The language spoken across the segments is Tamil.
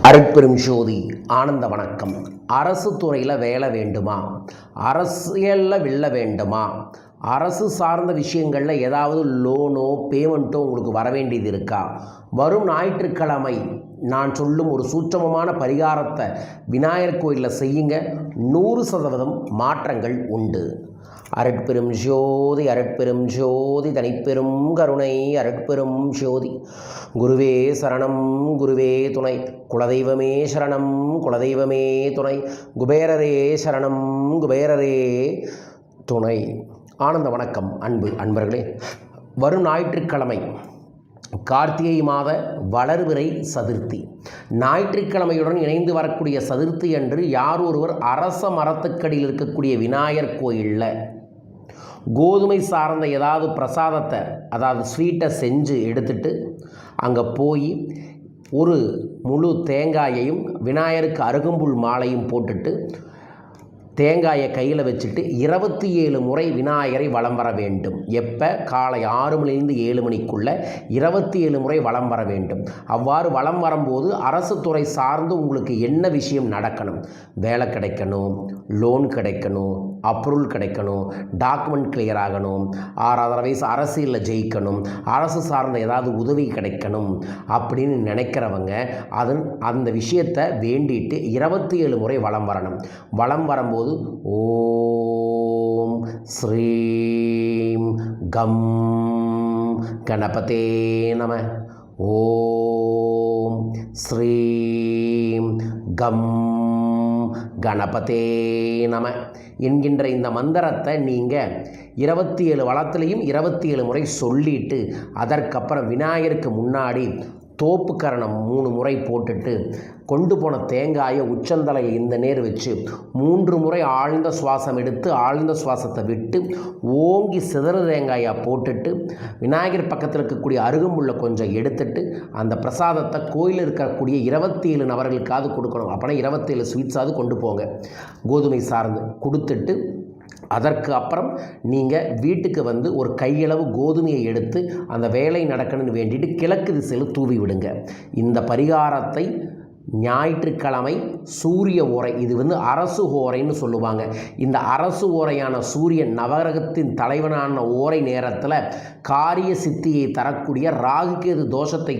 அருட்பெரும் ஜோதி ஆனந்த வணக்கம். அரசு துறையில் வேலை வேண்டுமா? அரசியலில் வெல்ல வேண்டுமா? அரசு சார்ந்த விஷயங்களில் ஏதாவது லோனோ பேமெண்ட்டோ உங்களுக்கு வர வேண்டியது இருக்கா? வரும் ஞாயிற்றுக்கிழமை நான் சொல்லும் ஒரு சூட்சமமான பரிகாரத்தை விநாயகர் கோயிலில் செய்யுங்க. 100% மாற்றங்கள் உண்டு. அருட்பெரும் ஜோதி அருட்பெரும் ஜோதி தனிப்பெரும் கருணை அருட்பெரும் ஜோதி. குருவே சரணம் குருவே துணை, குலதெய்வமே சரணம் குலதெய்வமே துணை, குபேரரே சரணம் குபேரரே துணை. ஆனந்த வணக்கம் அன்பர்களே. வரும் ஞாயிற்றுக்கிழமை கார்த்திகை மாத வளர்பிறை சதுர்த்தி. ஞாயிற்றுக்கிழமையுடன் இணைந்து வரக்கூடிய சதுர்த்தி அன்று யார் ஒருவர் அரச மரத்துக்கடியில் இருக்கக்கூடிய விநாயகர் கோயிலில் கோதுமை சார்ந்த ஏதாவது பிரசாதத்தை, அதாவது ஸ்வீட்டை செஞ்சு எடுத்துட்டு அங்கே போய் ஒரு முழு தேங்காயையும் விநாயகருக்கு அருகம்புல் மாலையும் போட்டுட்டு தேங்காயை கையில் வச்சுட்டு 27 முறை விநாயகரை வலம் வர வேண்டும். எப்போ? காலை 6 மணிலேருந்து 7 மணிக்குள்ளே 27 முறை வலம் வர வேண்டும். அவ்வாறு வலம் வரும்போது அரசு துறை சார்ந்து உங்களுக்கு என்ன விஷயம் நடக்கணும்? வேலை கிடைக்கணும், லோன் கிடைக்கணும், அப்ரூவல் கிடைக்கணும், டாக்குமெண்ட் கிளியர் ஆகணும், 6வது வயசு அரசியலில் ஜெயிக்கணும், அரசு சார்ந்த ஏதாவது உதவி கிடைக்கணும் அப்படின்னு நினைக்கிறவங்க அந்த விஷயத்தை வேண்டிட்டு 27 முறை வலம் வரணும். வலம் வரும்போது ஓம் ஸ்ரீம் கம் கணபதே நம, ஓம் ஸ்ரீம் கம் கணபதே நம என்கின்ற இந்த மந்திரத்தை நீங்கள் 27 வளத்திலையும் 27 முறை சொல்லிட்டு அதற்கப்புறம் விநாயகருக்கு முன்னாடி தோப்பு கரணம் 3 முறை போட்டுட்டு கொண்டு போன தேங்காயை உச்சந்தலையை இந்த நேர் வச்சு 3 முறை ஆழ்ந்த சுவாசம் எடுத்து ஆழ்ந்த சுவாசத்தை விட்டு ஓங்கி சிதற தேங்காயை போட்டுட்டு விநாயகர் பக்கத்தில் இருக்கக்கூடிய அருகம்புல்லை கொஞ்சம் எடுத்துட்டு அந்த பிரசாதத்தை கோயிலில் இருக்கக்கூடிய 27 நபர்களுக்காவது கொடுக்கணும். அப்படின்னா 27 ஸ்வீட்ஸாவது கொண்டு போங்க, கோதுமை சார்ந்து கொடுத்துட்டு அதற்கு அப்புறம் நீங்கள் வீட்டுக்கு வந்து ஒரு கையளவு கோதுமையை எடுத்து அந்த வேலை நடக்கணும்னு வேண்டிட்டு கிழக்கு திசையில் தூவி விடுங்க. இந்த பரிகாரத்தை ஞாயிற்றுக்கிழமை சூரிய ஓரை, இது அரசு ஓரைன்னு சொல்லுவாங்க. இந்த அரசு ஓரையான சூரியன் நவகிரகத்தின் தலைவனான ஓரை நேரத்தில் காரிய சித்தியை தரக்கூடிய ராகுகேது தோஷத்தை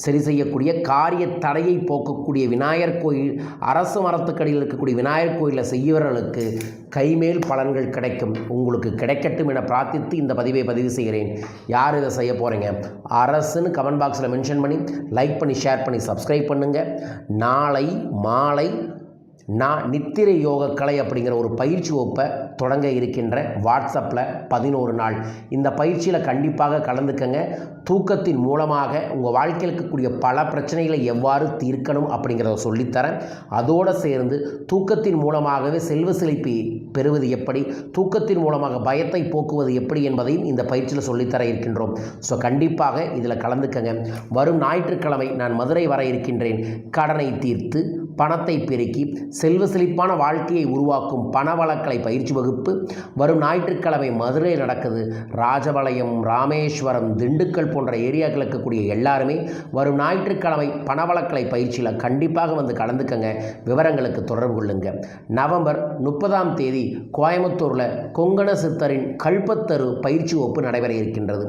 சரி செய்யக்கூடிய காரிய தடையை போக்கக்கூடிய விநாயகர் கோயில், அரசு மரத்துக்கடியில் இருக்கக்கூடிய விநாயகர் கோயிலில் செய்யவர்களுக்கு கைமேல் பலன்கள் கிடைக்கும். உங்களுக்கு கிடைக்கட்டும் என பிரார்த்தித்து இந்த பதிவை பதிவு செய்கிறேன். யார் இதை செய்ய போகிறீங்க? அரசுன்னு கமெண்ட் பாக்ஸில் மென்ஷன் பண்ணி லைக் பண்ணி ஷேர் பண்ணி சப்ஸ்கிரைப் பண்ணுங்கள். நாளை மாலை நித்திரை யோக கலை அப்படிங்கிற ஒரு பயிற்சி வகுப்பை தொடங்க இருக்கின்ற வாட்ஸ்அப்பில் 11 நாள். இந்த பயிற்சியில் கண்டிப்பாக கலந்துக்கங்க. தூக்கத்தின் மூலமாக உங்கள் வாழ்க்கையில் இருக்கக்கூடிய பல பிரச்சனைகளை எவ்வாறு தீர்க்கணும் அப்படிங்கிறத சொல்லித்தரேன். அதோடு சேர்ந்து தூக்கத்தின் மூலமாகவே செல்வ செழிப்பை பெறுவது எப்படி, தூக்கத்தின் மூலமாக பயத்தை போக்குவது எப்படி என்பதையும் இந்த பயிற்சியில் சொல்லித்தர இருக்கின்றோம். ஸோ கண்டிப்பாக இதில் கலந்துக்கங்க. வரும் ஞாயிற்றுக்கிழமை நான் மதுரை வர இருக்கின்றேன். கடனை தீர்த்து பணத்தை பெருக்கி செல்வ செழிப்பான வாழ்க்கையை உருவாக்கும் பணவளக்கலை பயிற்சி வகுப்பு வரும் ஞாயிற்றுக்கிழமை மதுரையில் நடக்குது. ராஜபாளையம், ராமேஸ்வரம், திண்டுக்கல் போன்ற ஏரியாக்கள் இருக்கக்கூடிய எல்லாருமே வரும் ஞாயிற்றுக்கிழமை பணவளக்கலை பயிற்சியில் கண்டிப்பாக வந்து கலந்துக்கங்க. விவரங்களுக்கு தொடர்பு கொள்ளுங்க. நவம்பர் 30ஆம் தேதி கோயம்புத்தூரில் கொங்கண சித்தரின் கல்பத்தரு பயிற்சி வகுப்பு நடைபெற இருக்கின்றது.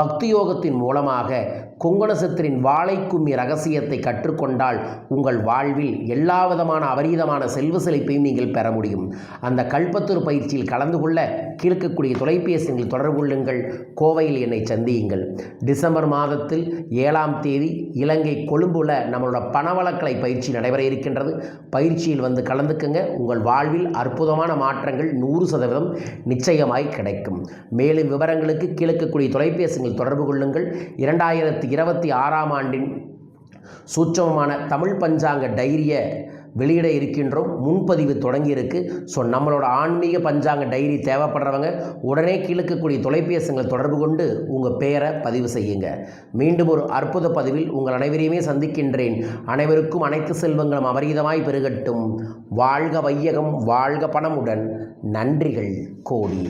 பக்தி யோகத்தின் மூலமாக கொங்கண சித்தரின் வாழைக்கும்மி ரகசியத்தை கற்றுக்கொண்டால் உங்கள் வாழ்வில் எல்லா விதமான அபரீதமான செல்வ செழிப்பையும் நீங்கள் பெற முடியும். அந்த கல்பத்தூர் பயிற்சியில் கலந்து கொள்ள கீழ்க்கக்கூடிய தொலைபேசியில் தொடர்பு கொள்ளுங்கள். கோவையில் என்னை சந்தியுங்கள். டிசம்பர் மாதத்தில் 7ஆம் தேதி இலங்கை கொழும்புல நம்மளோட பணவளக்கலை பயிற்சி நடைபெற இருக்கின்றது. பயிற்சியில் வந்து கலந்துக்குங்க. உங்கள் வாழ்வில் அற்புதமான மாற்றங்கள் 100% நிச்சயமாய் கிடைக்கும். மேலும் விவரங்களுக்கு கீழ்க்கக்கூடிய தொலைபேசியில் தொடர்பு கொள்ளுங்கள். 2026ஆம் ஆண்டின் சூட்சமமான தமிழ் பஞ்சாங்க டைரியை வெளியிட இருக்கின்றோம். முன்பதிவு தொடங்கியிருக்கு. ஸோ நம்மளோட ஆன்மீக பஞ்சாங்க டைரி தேவைப்படுறவங்க உடனே கீழக்கக்கூடிய தொலைபேசிகளை தொடர்பு கொண்டு உங்கள் பெயரை பதிவு செய்யுங்க. மீண்டும் ஒரு அற்புத பதிவில் உங்கள் அனைவரையுமே சந்திக்கின்றேன். அனைவருக்கும் அனைத்து செல்வங்களும் அபரீதமாய் பெருகட்டும். வாழ்க வையகம், வாழ்க பணமுடன். நன்றிகள் கோடி.